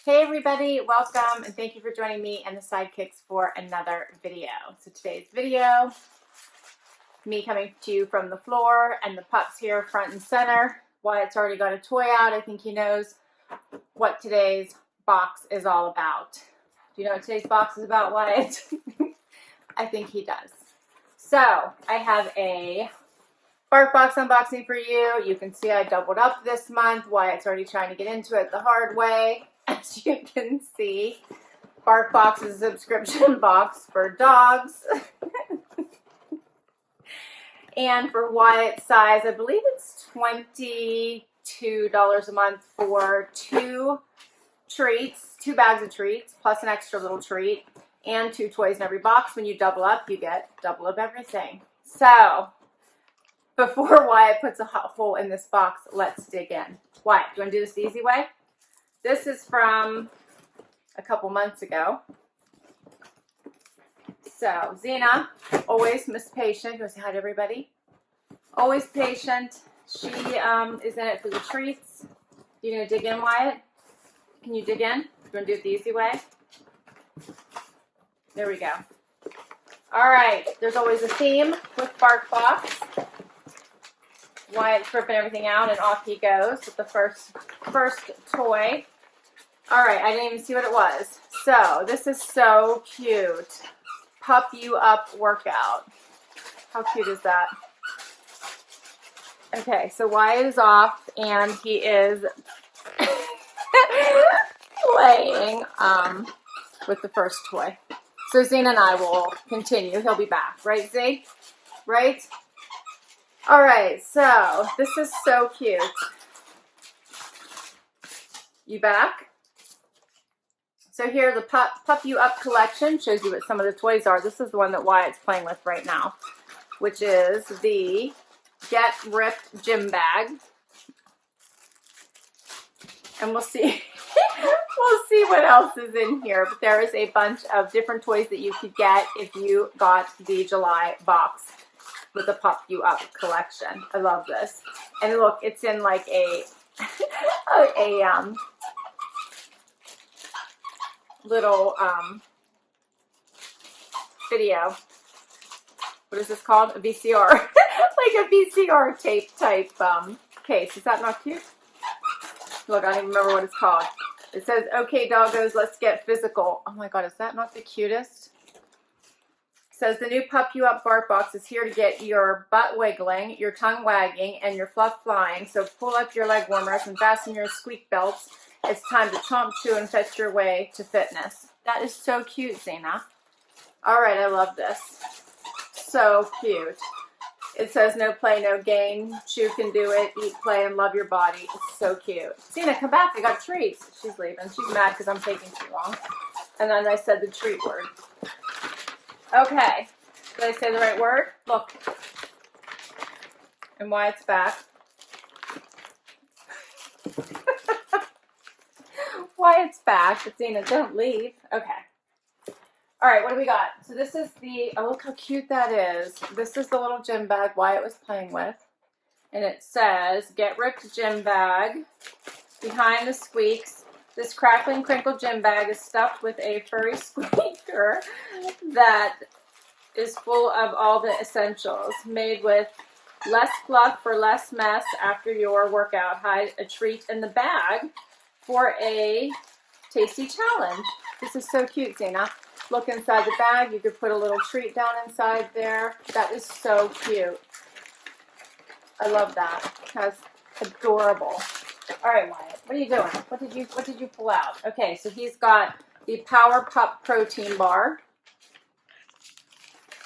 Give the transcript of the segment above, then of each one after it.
Hey everybody, welcome and thank you for joining me and the sidekicks for another video. So today's video, me coming to you from the floor and the pups here front and center. Wyatt's already got a toy out. I think he knows what today's box is all about. Do you know what today's box is about, Wyatt? I think he does. So I have a BarkBox unboxing for you. You can see I doubled up this month. Wyatt's already trying to get into it the hard way. As you can see, BarkBox is a subscription box for dogs. And for Wyatt's size, I believe it's $22 a month for two bags of treats, plus an extra little treat, and 2 toys in every box. When you double up, you get double of everything. So, before Wyatt puts a hole in this box, let's dig in. Wyatt, do you want to do this the easy way? This is from a couple months ago. So, Xena, always Miss Patient. You want to say hi to everybody? Always patient. She is in it for the treats. You gonna dig in, Wyatt? Can you dig in? You want to do it the easy way? There we go. All right. There's always a theme with BarkBox. Wyatt's ripping everything out, and off he goes with the first toy. All right, I didn't even see what it was. So this is so cute. Pup You Up workout. How cute is that? Okay, so Wyatt is off, and he is playing with the first toy. So Zane and I will continue. He'll be back, right, Zane? Right? All right, so this is so cute. You back? So here, the Pup You Up collection shows you what some of the toys are. This is the one that Wyatt's playing with right now, which is the Get Ripped gym bag. And we'll see. We'll see what else is in here. But there is a bunch of different toys that you could get if you got the July box with the Pup You Up collection. I love this. And look, it's in like a little video. What is this called? A VCR. Like a VCR tape type case. Is that not cute? Look, I don't even remember what it's called. It says, "Okay, doggos, let's get physical." Oh my God, is that not the cutest? It says, "The new Pup You Up BarkBox is here to get your butt wiggling, your tongue wagging, and your fluff flying. So pull up your leg warmers and fasten your squeak belts. It's time to chomp, chew, and fetch your way to fitness." That is so cute, Zena. All right, I love this. So cute. It says, "No play, no gain. Chew can do it. Eat, play, and love your body." It's so cute. Zena, come back. I got treats. She's leaving. She's mad because I'm taking too long. And then I said the treat word. Okay. Did I say the right word? Look. And Wyatt's back. Wyatt's back. But Zena, don't leave. Okay. All right, what do we got? So this is the, oh, look how cute that is. This is the little gym bag Wyatt was playing with. And it says, "Get Ripped Gym Bag. Behind the squeaks. This crackling crinkle gym bag is stuffed with a furry squeaker that is full of all the essentials. Made with less fluff for less mess after your workout. Hide a treat in the bag for a tasty challenge." This is so cute, Zena. Look inside the bag. You could put a little treat down inside there. That is so cute. I love that. That's adorable. All right, Wyatt, what are you doing? What did you pull out? Okay, so he's got the Power Pup protein bar.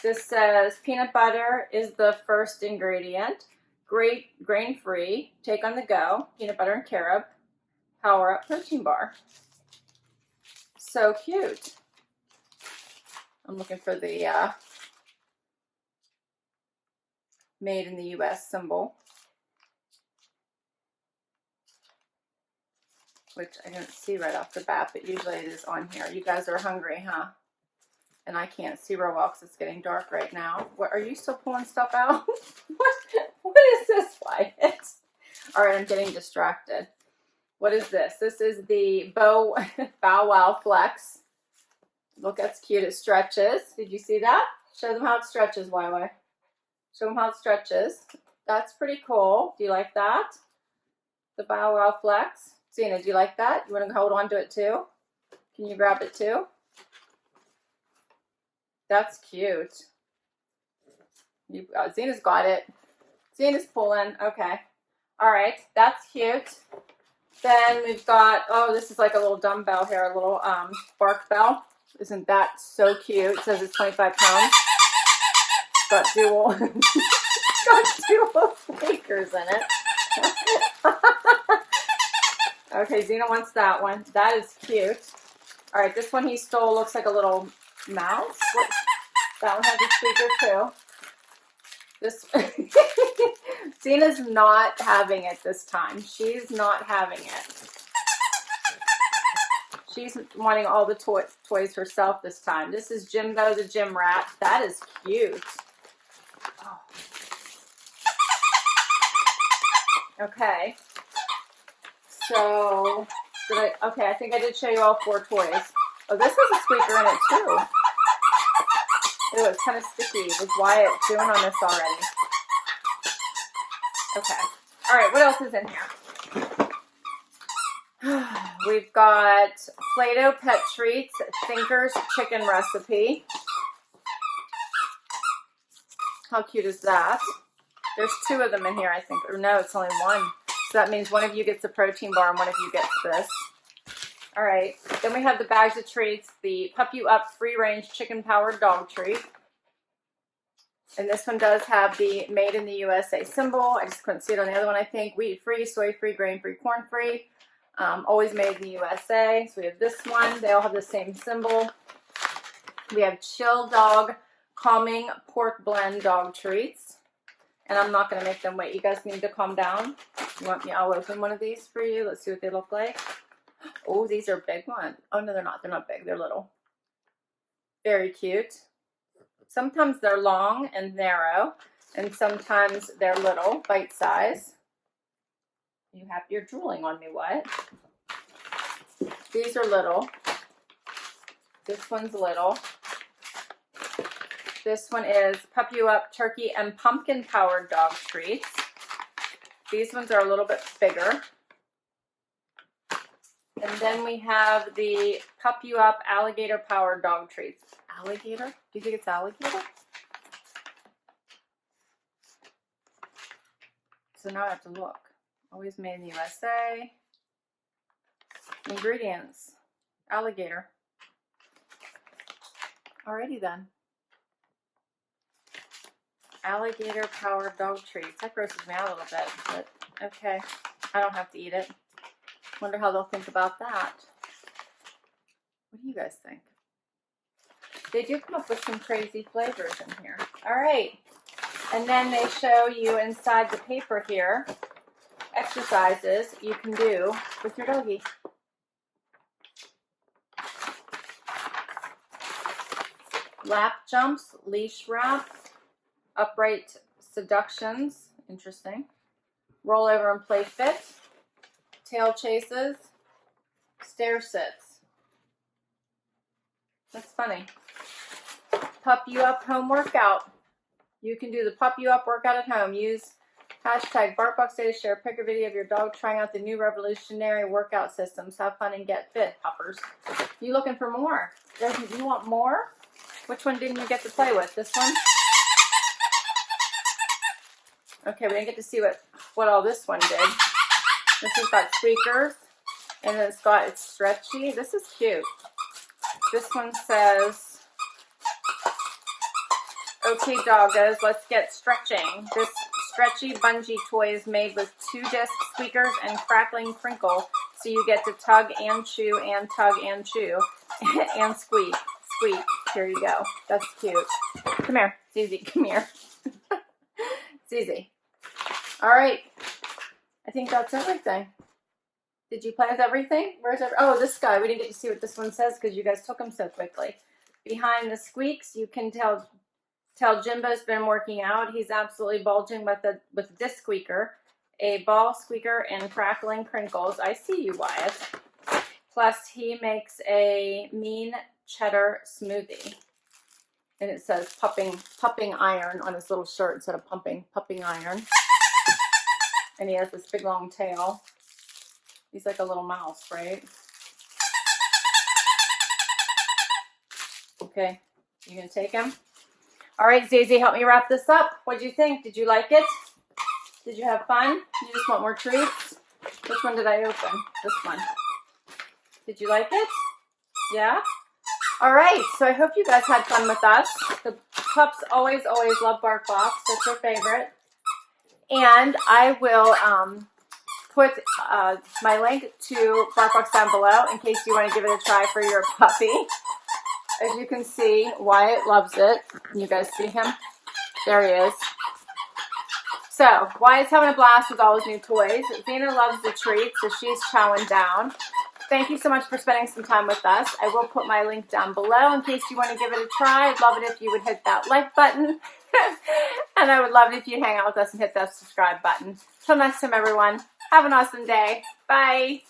This says peanut butter is the first ingredient. Great grain-free. Take on the go. Peanut butter and carob. Power Up protein bar. So cute. I'm looking for the made in the U.S. symbol, which I don't see right off the bat, but usually it is on here. You guys are hungry, huh? And I can't see real well because it's getting dark right now. What, are you still pulling stuff out? What is this, Wyatt? All right, I'm getting distracted. What is this? This is the Bow Wow Flex. Look, that's cute. It stretches. Did you see that? Show them how it stretches, YY. Show them how it stretches. That's pretty cool. Do you like that? The Bow Wow Flex. Zena, do you like that? You want to hold on to it too? Can you grab it too? That's cute. Zena's got it. Zena's pulling. Okay. All right. That's cute. Then we've got, oh, this is like a little dumbbell here, a little bark bell. Isn't that so cute? It says it's 25 pounds. It's got dual, speakers in it. Okay, Zena wants that one. That is cute. All right, this one he stole looks like a little mouse. That one has a speaker too. This Zena's not having it this time. She's not having it. She's wanting all the toys herself this time. This is Jimbo the Gym Rat. That is cute. Oh. Okay. So, okay, I think I did show you all 4 toys. Oh, this has a squeaker in it too. Ew, it's kind of sticky. Was Wyatt doing on this already? Okay. All right, what else is in here? We've got Play-Doh Pet Treats, Thinker's Chicken Recipe. How cute is that? There's 2 of them in here, I think. Or no, it's only 1. So that means one of you gets a protein bar and one of you gets this. All right. Then we have the bags of treats, the Pup You Up free-range chicken-powered dog treat. And this one does have the Made in the USA symbol. I just couldn't see it on the other one, I think. Wheat-free, soy-free, grain-free, corn-free. Always made in the USA. So we have this one. They all have the same symbol. We have Chill Dog Calming Pork Blend Dog Treats. And I'm not going to make them wait. You guys need to calm down. You want me? I'll open one of these for you. Let's see what they look like. Oh, these are big ones. Oh, no, they're not. They're not big. They're little. Very cute. Sometimes they're long and narrow, and sometimes they're little, bite size. You're drooling on me, what? These are little. This one's little. This one is Pup You Up Turkey and Pumpkin Powered Dog Treats. These ones are a little bit bigger. And then we have the Pup You Up Alligator Powered Dog Treats. Alligator? Do you think it's alligator? So now I have to look. Always made in the USA. Ingredients. Alligator. Alrighty then. Alligator powered dog treats. That grosses me out a little bit, but okay. I don't have to eat it. Wonder how they'll think about that. What do you guys think? They do come up with some crazy flavors in here. All right. And then they show you inside the paper here exercises you can do with your doggie. Lap jumps, leash wrap, upright seductions, interesting. Roll over and play fit, tail chases, stair sits. That's funny. Pup You Up home workout. You can do the Pup You Up workout at home. Use hashtag BarkBox Day to share a picture video of your dog trying out the new revolutionary workout systems. Have fun and get fit, puppers. You looking for more? You want more? Which one didn't you get to play with? This one? Okay, we didn't get to see what all this one did. This has got squeakers, and then it's stretchy. This is cute. This one says, okay, doggos, let's get stretching. This stretchy bungee toy is made with 2-disc squeakers and crackling crinkle, so you get to tug and chew and tug and chew and squeak. Squeak. Here you go. That's cute. Come here, Susie. Come here. Susie. All right. I think that's everything. Did you play with everything? Oh, this guy. We didn't get to see what this one says because you guys took him so quickly. Behind the squeaks, you can tell Jimbo's been working out. He's absolutely bulging with a disc squeaker. a ball squeaker and crackling crinkles. I see you, Wyatt. Plus, he makes a mean cheddar smoothie. And it says pupping iron on his little shirt instead of pumping iron. And he has this big long tail. He's like a little mouse, right? Okay, you gonna take him? All right, Zazie, help me wrap this up. What'd you think? Did you like it? Did you have fun? You just want more treats? Which one did I open? This one. Did you like it? Yeah? All right, so I hope you guys had fun with us. The pups always love BarkBox. That's their favorite. And I will put my link to BarkBox down below in case you want to give it a try for your puppy. As you can see, Wyatt loves it. You guys see him? There he is. So, Wyatt's having a blast with all his new toys. Zena loves the treats, so she's chowing down. Thank you so much for spending some time with us. I will put my link down below in case you want to give it a try. I'd love it if you would hit that like button. And I would love it if you'd hang out with us and hit that subscribe button. Till next time, everyone. Have an awesome day. Bye.